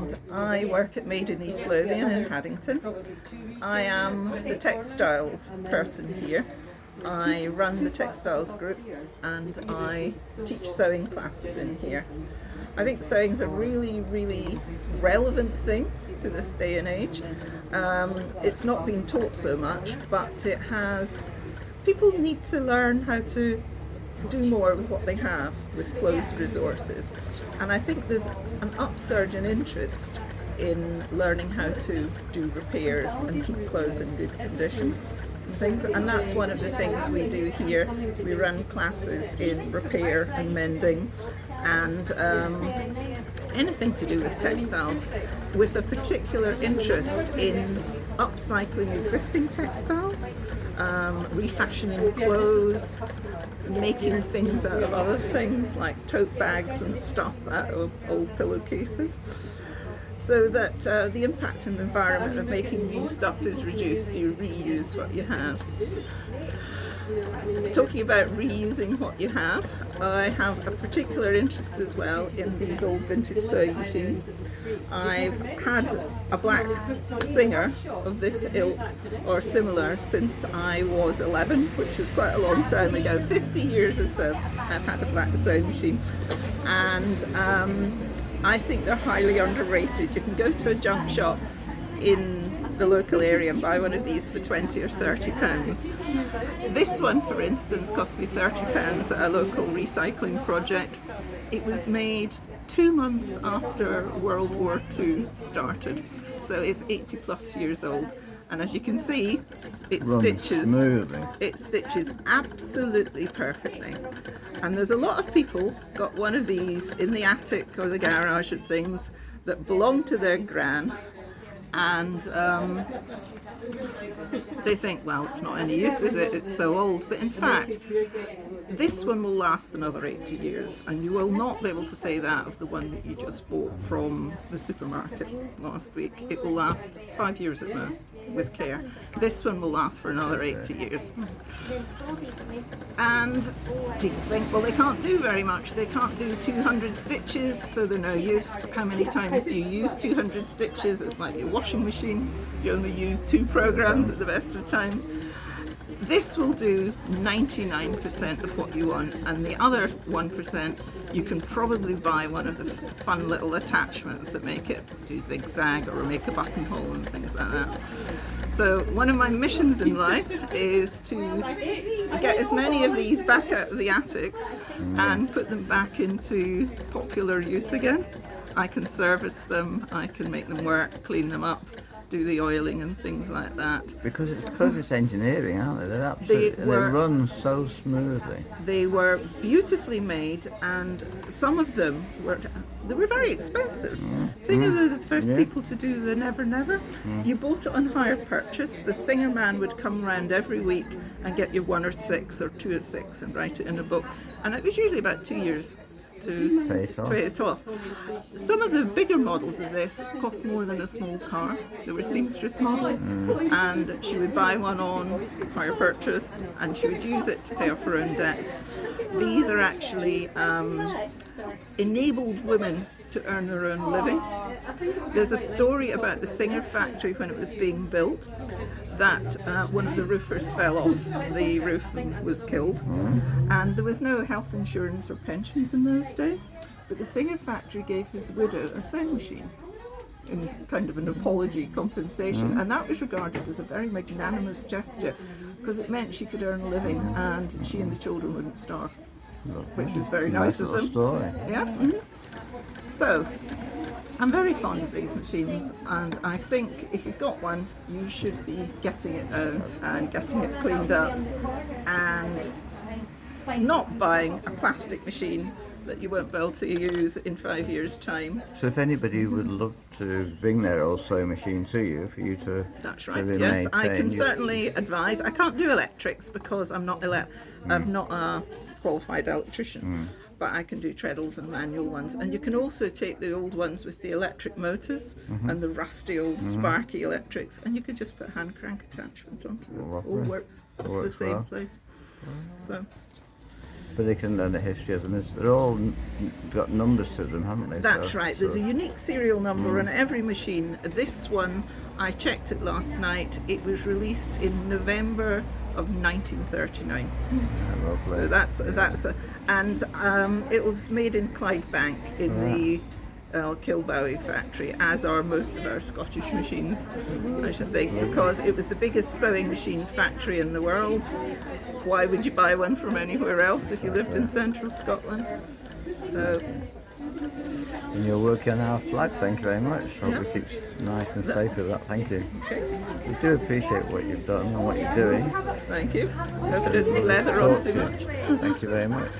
and I work at Made in East Lothian in Haddington. I am the textiles person here. I run the textiles groups and I teach sewing classes in here. I think sewing is a really, really relevant thing to this day and age. It's not been taught so much, but it has. People need to learn how to do more with what they have with closed resources. And I think there's an upsurge in interest in learning how to do repairs and keep clothes in good condition and things. And that's one of the things we do here. We run classes in repair and mending and anything to do with textiles, with a particular interest in upcycling existing textiles, refashioning clothes, making things out of other things like tote bags and stuff out of old pillowcases, so that the impact on the environment of making new stuff is reduced. You reuse what you have. Talking about reusing what you have, I have a particular interest as well in these old vintage sewing machines. I've had a black Singer of this ilk or similar since I was 11, which was quite a long time ago, 50 years or so. I've had a black sewing machine, and I think they're highly underrated. You can go to a junk shop in the local area and buy one of these for 20 or 30 pounds. This one, for instance, cost me 30 pounds at a local recycling project. It was made 2 months after World War II started, so it's 80 plus years old. And as you can see, it stitches absolutely perfectly. And there's a lot of people got one of these in the attic or the garage and things that belong to their gran, and they think, well, it's not any use, is it? It's so old. But in fact, this one will last another 80 years, and you will not be able to say that of the one that you just bought from the supermarket last week. It will last 5 years at most, with care. This one will last for another 80 years. And people think, well, they can't do very much. They can't do 200 stitches, so they're no use. How many times do you use 200 stitches? It's like your washing machine. You only use 2 programs at the best of times. This will do 99% of what you want, and the other 1% you can probably buy one of the fun little attachments that make it do zigzag or make a buttonhole and things like that. So one of my missions in life is to get as many of these back out of the attics and put them back into popular use again. I can service them, I can make them work, clean them up, do the oiling and things like that. Because it's perfect engineering, aren't they? They're absolutely, they run so smoothly. They were beautifully made, and some of them were very expensive. Singer were the first people to do the Never Never. You bought it on hire purchase. The Singer man would come round every week and get you 1 or 6 or 2 or 6 and write it in a book. And it was usually about 2 years to pay it off. Some of the bigger models of this cost more than a small car. There were seamstress models, and she would buy one on hire purchase and she would use it to pay off her own debts. These are actually enabled women to earn their own living. There's a story about the Singer factory when it was being built that one of the roofers fell off the roof and was killed, and there was no health insurance or pensions in those days, but the Singer factory gave his widow a sewing machine in kind of an apology compensation, and that was regarded as a very magnanimous gesture because it meant she could earn a living and she and the children wouldn't starve, which was very nice of them. Story. Yeah. So I'm very fond of these machines, and I think if you've got one, you should be getting it home and getting it cleaned up and not buying a plastic machine that you won't be able to use in 5 years' time. So if anybody would love to bring their old sewing machine to you for you to That's right, yes, I can certainly advise. I can't do electrics because I'm not a qualified electrician. But I can do treadles and manual ones, and you can also take the old ones with the electric motors and the rusty old sparky electrics, and you could just put hand crank attachments onto them. All works. It's the same place. So But they can learn the history of them. They're all got numbers to them, haven't they? That's right. There's a unique serial number on every machine. This one, I checked it last night. It was released in November of 1939. Lovely. So it was made in Clydebank in the Kilbowie factory, as are most of our Scottish machines, I should think, because it was the biggest sewing machine factory in the world. Why would you buy one from anywhere else if you lived in central Scotland? So. And you're working on our flag, thank you very much. Hope we keep nice and safe with that, thank you. Okay. We do appreciate what you've done and what you're doing. Thank you. Hope I didn't leather on too much. Thank you very much.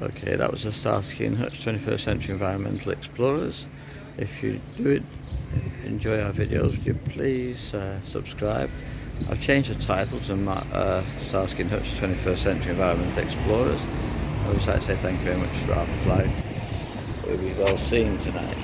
Okay, that was the Starsky&Hutch 21st Century Environmental Explorers. If you do enjoy our videos, would you please subscribe. I've changed the title to Starsky&Hutch 21st Century Environmental Explorers. I would just like to say thank you very much for our flag. We'll be well seen tonight.